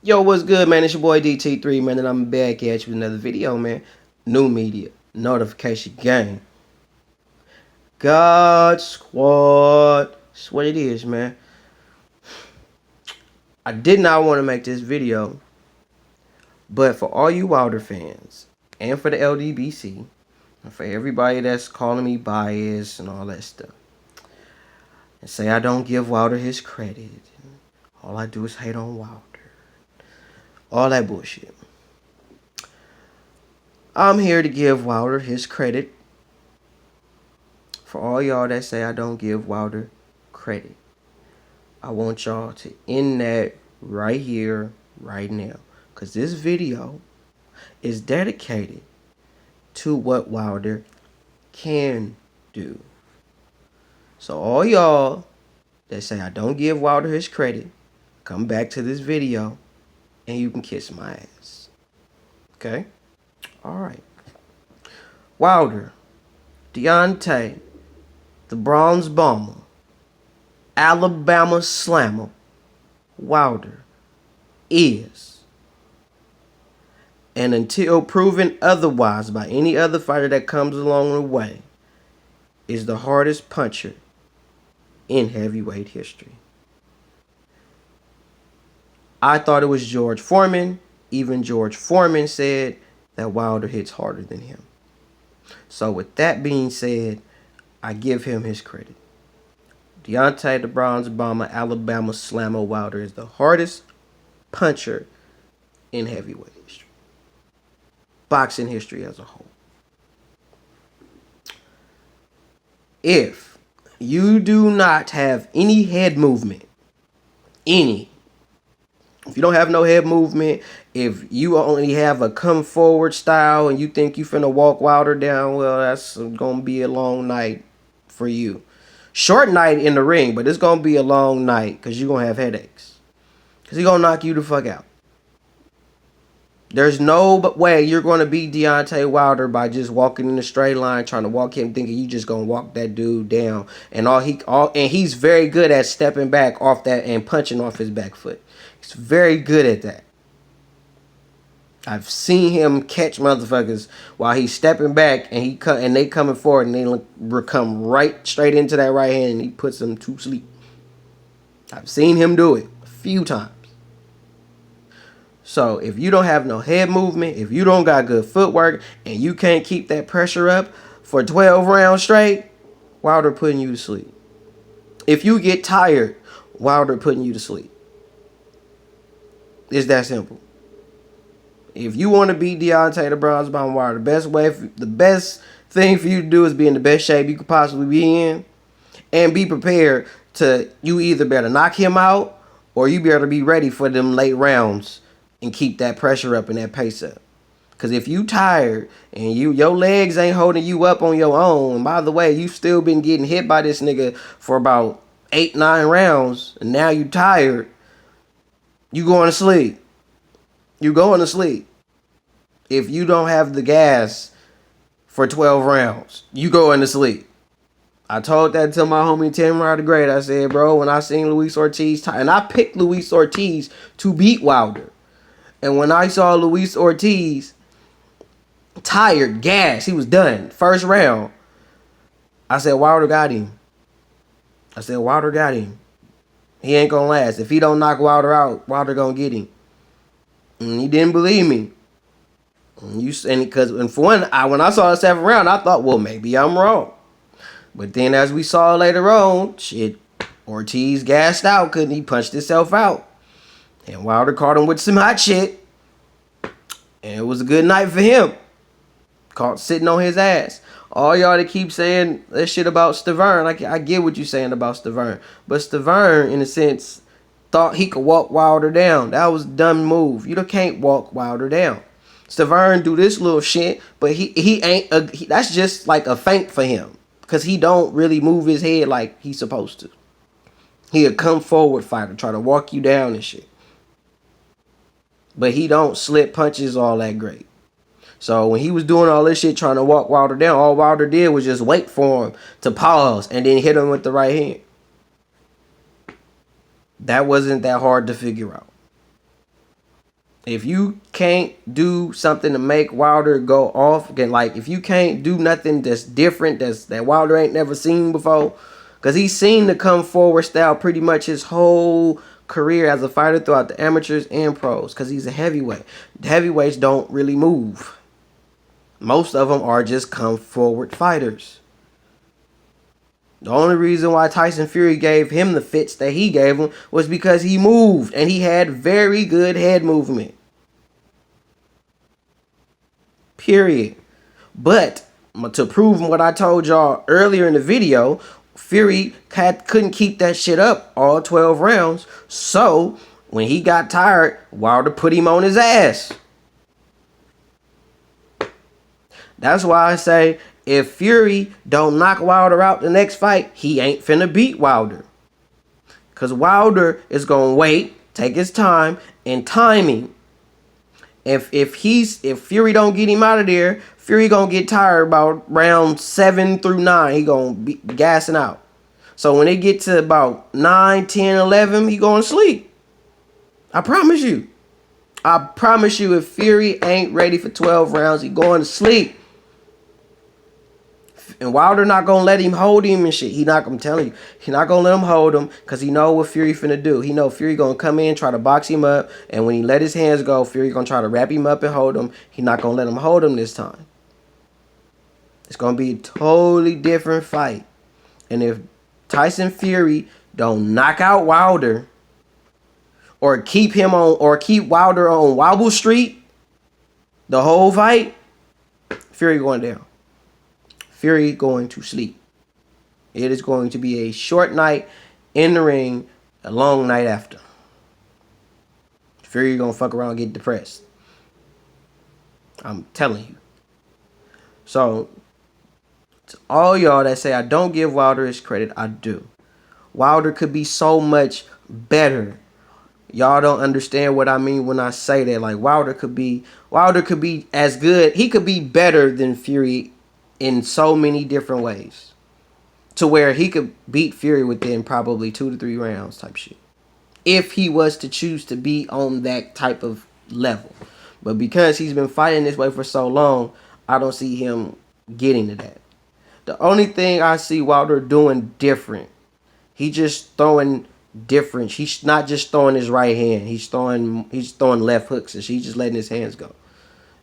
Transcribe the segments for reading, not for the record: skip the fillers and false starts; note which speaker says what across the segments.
Speaker 1: Yo, what's good, man? It's your boy DT3, man, and I'm back at you with another video, man. New media, notification gang. God Squad. That's what it is, man. I did not want to make this video, but for all you Wilder fans, and for the LDBC, and for everybody that's calling me biased and all that stuff, and say I don't give Wilder his credit, all I do is hate on Wilder. All that bullshit. I'm here to give Wilder his credit. For all y'all that say I don't give Wilder credit, I want y'all to end that right here, right now. Because this video is dedicated to what Wilder can do. So all y'all that say I don't give Wilder his credit, come back to this video and you can kiss my ass. Okay? Alright. Wilder, Deontay, the Bronze Bomber, Alabama Slammer, Wilder is, and until proven otherwise by any other fighter that comes along the way, is the hardest puncher in heavyweight history. I thought it was George Foreman. Even George Foreman said that Wilder hits harder than him. So with that being said, I give him his credit. Deontay the Bronze Bomber, Alabama Slammer Wilder is the hardest puncher in heavyweight history. Boxing history as a whole. If you do not have any head movement, if you don't have no head movement, if you only have a come forward style and you think you finna walk Wilder down, well, that's gonna be a long night for you. Short night in the ring, but it's gonna be a long night because you're gonna have headaches. Because he's gonna knock you the fuck out. There's no way you're gonna beat Deontay Wilder by just walking in a straight line, trying to walk him, thinking you just gonna walk that dude down. And he's very good at stepping back off that and punching off his back foot. He's very good at that. I've seen him catch motherfuckers while he's stepping back and they coming forward and they come right straight into that right hand and he puts them to sleep. I've seen him do it a few times. So if you don't have no head movement, if you don't got good footwork, and you can't keep that pressure up for 12 rounds straight, Wilder putting you to sleep. If you get tired, Wilder putting you to sleep. It's that simple. If you want to beat Deontay the Bronze Bomber Wilder, the best thing for you to do is be in the best shape you could possibly be in, and be prepared to, you either better knock him out or you better be ready for them late rounds and keep that pressure up and that pace up. Because if you tired and your legs ain't holding you up on your own, and by the way, you still been getting hit by this nigga for about 8-9 rounds, and now you tired, you going to sleep. You going to sleep. If you don't have the gas for 12 rounds, you going to sleep. I told that to my homie Tamar the Great. I said, bro, when I seen Luis Ortiz, and I picked Luis Ortiz to beat Wilder. And when I saw Luis Ortiz tired, gassed, he was done. First round, I said, Wilder got him. He ain't gonna last. If he don't knock Wilder out, Wilder gonna get him. And he didn't believe me. And for one, when I saw the 7th round, I thought, well, maybe I'm wrong. But then as we saw later on, shit, Ortiz gassed out, couldn't he? Punched himself out. And Wilder caught him with some hot shit. And it was a good night for him. Caught sitting on his ass. All y'all that keep saying that shit about Stavern, I get what you're saying about Stavern. But Stavern, in a sense, thought he could walk Wilder down. That was a dumb move. You can't walk Wilder down. Stavern do this little shit, but he ain't. That's just like a feint for him. Because he don't really move his head like he's supposed to. He a come forward fighter, try to walk you down and shit. But he don't slip punches all that great. So when he was doing all this shit trying to walk Wilder down, all Wilder did was just wait for him to pause and then hit him with the right hand. That wasn't that hard to figure out. If you can't do something to make Wilder go off, again, like if you can't do nothing that's different, that Wilder ain't never seen before, because he's seen the come forward style pretty much his whole career as a fighter throughout the amateurs and pros, because he's a heavyweight. The heavyweights don't really move. Most of them are just come forward fighters. The only reason why Tyson Fury gave him the fits that he gave him was because he moved, and he had very good head movement. Period. But to prove what I told y'all earlier in the video, Fury couldn't keep that shit up all 12 rounds. So when he got tired, Wilder put him on his ass. That's why I say if Fury don't knock Wilder out the next fight, he ain't finna beat Wilder. Because Wilder is going to wait, take his time, and timing. If Fury don't get him out of there, Fury gonna get tired about round 7 through 9. He gonna be gassing out. So when they get to about 9, 10, 11, he going to sleep. I promise you. I promise you, if Fury ain't ready for 12 rounds, he going to sleep. And Wilder not gonna let him hold him and shit. I'm telling you, he not gonna let him hold him because he know what Fury finna do. He know Fury gonna come in, try to box him up, and when he let his hands go, Fury gonna try to wrap him up and hold him. He not gonna let him hold him this time. It's gonna be a totally different fight. And if Tyson Fury don't knock out Wilder, or keep Wilder on Wobble Street the whole fight, Fury going down. Fury going to sleep. It is going to be a short night in the ring, a long night after. Fury gonna fuck around and get depressed. I'm telling you. So, to all y'all that say I don't give Wilder his credit, I do. Wilder could be so much better. Y'all don't understand what I mean when I say that. Like Wilder could be as good. He could be better than Fury in so many different ways, to where he could beat Fury within probably 2 to 3 rounds type shit, if he was to choose to be on that type of level. But because he's been fighting this way for so long, I don't see him getting to that. The only thing I see Wilder doing different, he just throwing different. He's not just throwing his right hand. He's throwing left hooks, and he's just letting his hands go.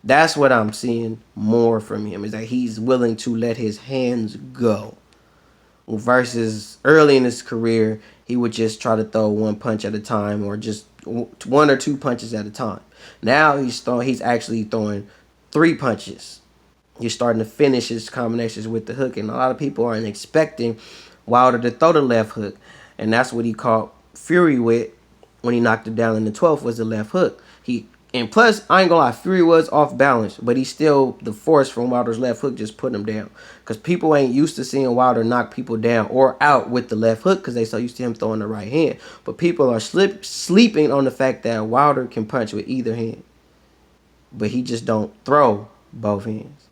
Speaker 1: That's what I'm seeing more from him, is that he's willing to let his hands go. Versus early in his career, he would just try to throw one punch at a time, or just 1 or 2 punches at a time. Now he's actually throwing 3 punches. He's starting to finish his combinations with the hook, and a lot of people aren't expecting Wilder to throw the left hook, and that's what he caught Fury with when he knocked him down in the 12th, was the left hook. And plus, I ain't gonna lie, Fury was off balance, but the force from Wilder's left hook just put him down. Because people ain't used to seeing Wilder knock people down or out with the left hook, because they so used to him throwing the right hand. But people are sleeping on the fact that Wilder can punch with either hand, but he just don't throw both hands.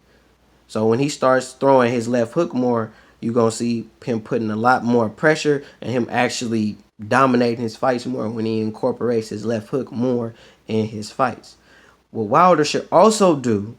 Speaker 1: So when he starts throwing his left hook more, you're gonna see him putting a lot more pressure, and him actually dominating his fights more when he incorporates his left hook more in his fights. What Wilder should also do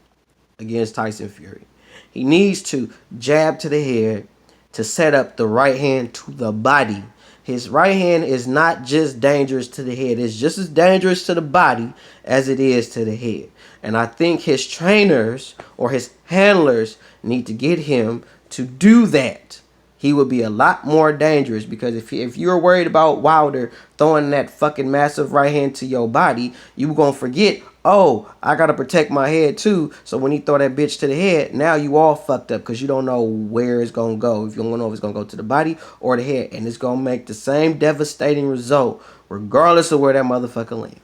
Speaker 1: against Tyson Fury, he needs to jab to the head to set up the right hand to the body. His right hand is not just dangerous to the head. It's just as dangerous to the body as it is to the head. And I think his trainers or his handlers need to get him to do that. He would be a lot more dangerous, because if you're worried about Wilder throwing that fucking massive right hand to your body, you gonna forget, oh, I gotta protect my head too. So when he throw that bitch to the head, now you all fucked up, because you don't know where it's gonna go. If you don't know if it's gonna go to the body or the head, and it's gonna make the same devastating result regardless of where that motherfucker lands.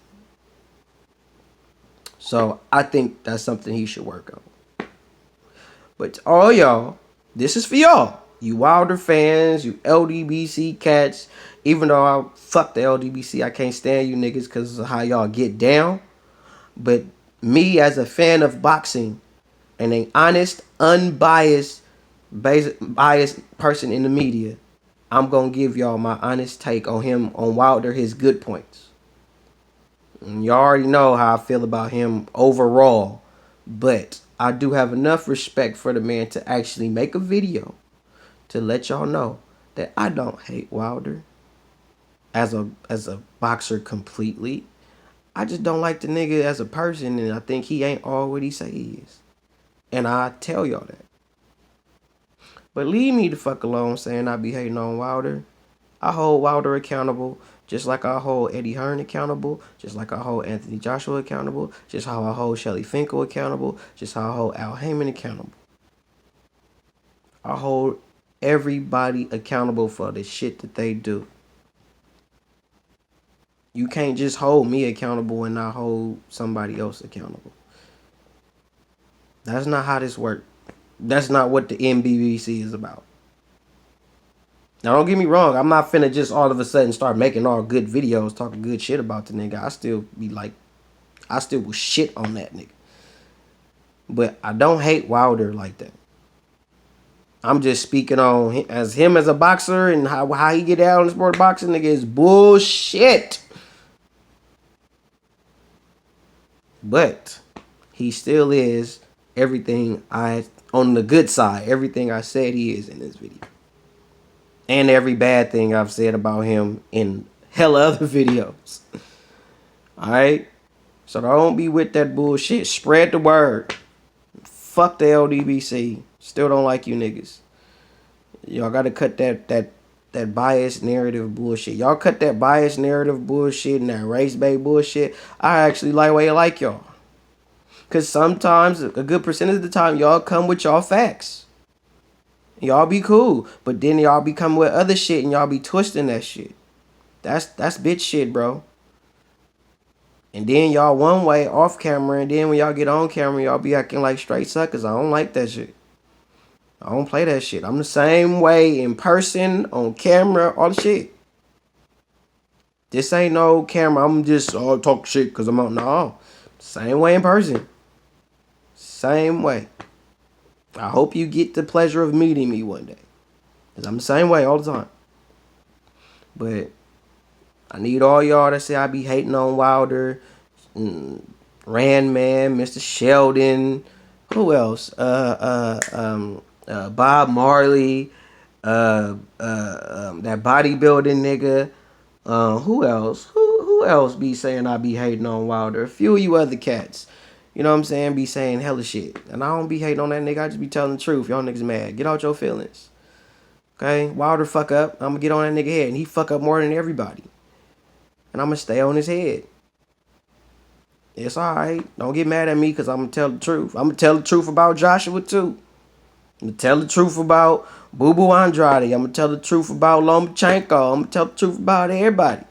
Speaker 1: So I think that's something he should work on. But to all y'all, this is for y'all. You Wilder fans, you LDBC cats. Even though I fuck the LDBC, I can't stand you niggas because of how y'all get down. But me, as a fan of boxing and an honest, unbiased, biased person in the media, I'm going to give y'all my honest take on him, on Wilder, his good points. And you already know how I feel about him overall. But I do have enough respect for the man to actually make a video to let y'all know that I don't hate Wilder as a boxer completely. I just don't like the nigga as a person, and I think he ain't all what he say he is. And I tell y'all that. But leave me the fuck alone saying I be hating on Wilder. I hold Wilder accountable, just like I hold Eddie Hearn accountable, just like I hold Anthony Joshua accountable, just how I hold Shelly Finkel accountable, just how I hold Al Heyman accountable. I hold everybody accountable for the shit that they do. You can't just hold me accountable and not hold somebody else accountable. That's not how this works. That's not what the MBBC is about. Now, don't get me wrong. I'm not finna just all of a sudden start making all good videos talking good shit about the nigga. I still be like, I still will shit on that nigga. But I don't hate Wilder like that. I'm just speaking on him as a boxer and how he get out in the sport of boxing, nigga, is bullshit. But he still is everything on the good side, everything I said he is in this video. And every bad thing I've said about him in hella other videos. Alright? So don't be with that bullshit. Spread the word. Fuck the LDBC. Still don't like you niggas. Y'all gotta cut that biased narrative bullshit. Y'all cut that biased narrative bullshit and that race-based bullshit. I actually like y'all. Because sometimes, a good percentage of the time, y'all come with y'all facts. Y'all be cool. But then y'all be coming with other shit and y'all be twisting that shit. That's bitch shit, bro. And then y'all one way off camera, and then when y'all get on camera, y'all be acting like straight suckers. I don't like that shit. I don't play that shit. I'm the same way in person, on camera, all the shit. This ain't no camera. I'm just talk shit because I'm out. No. Same way in person. Same way. I hope you get the pleasure of meeting me one day. Because I'm the same way all the time. But I need all y'all to say I be hating on Wilder, Randman, Mr. Sheldon, who else? Bob Marley, that bodybuilding nigga. Who else? Who else be saying I be hating on Wilder? A few of you other cats. You know what I'm saying? Be saying hella shit. And I don't be hating on that nigga. I just be telling the truth. Y'all niggas mad. Get out your feelings. Okay? Wilder fuck up. I'm gonna get on that nigga head. And he fuck up more than everybody. And I'm gonna stay on his head. It's alright. Don't get mad at me because I'm gonna tell the truth. I'm gonna tell the truth about Joshua too. I'm gonna tell the truth about Boo Boo Andrade. I'm gonna tell the truth about Lomachenko. I'm gonna tell the truth about everybody.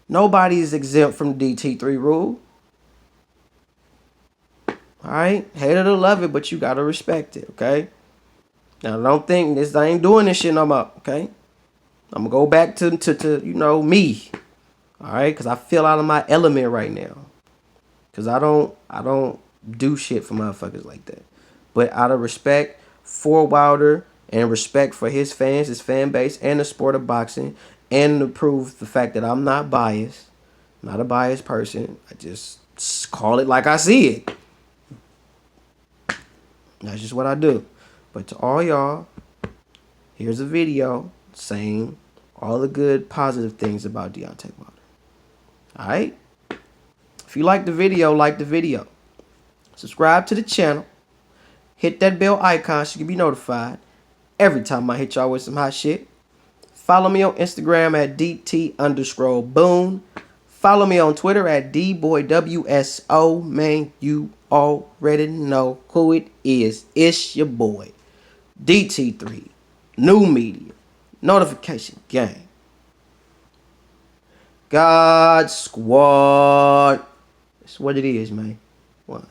Speaker 1: Nobody is exempt from the DT3 rule. Alright? Hate it or love it, but you gotta respect it, okay? Now don't think I ain't doing this shit no more, okay? I'm gonna go back to you know, me. Alright? Cause I feel out of my element right now. Cause I don't do shit for motherfuckers like that. But out of respect for Wilder and respect for his fans, his fan base, and the sport of boxing, and to prove the fact that I'm not biased, not a biased person, I just call it like I see it. That's just what I do. But to all y'all, here's a video saying all the good, positive things about Deontay Wilder. Alright? If you like the video. Subscribe to the channel. Hit that bell icon so you can be notified every time I hit y'all with some hot shit. Follow me on Instagram at DT_Boone. Follow me on Twitter at DBoyWSO. Man, you already know who it is. It's your boy, DT3. New media. Notification gang. God Squad. That's what it is, man. One.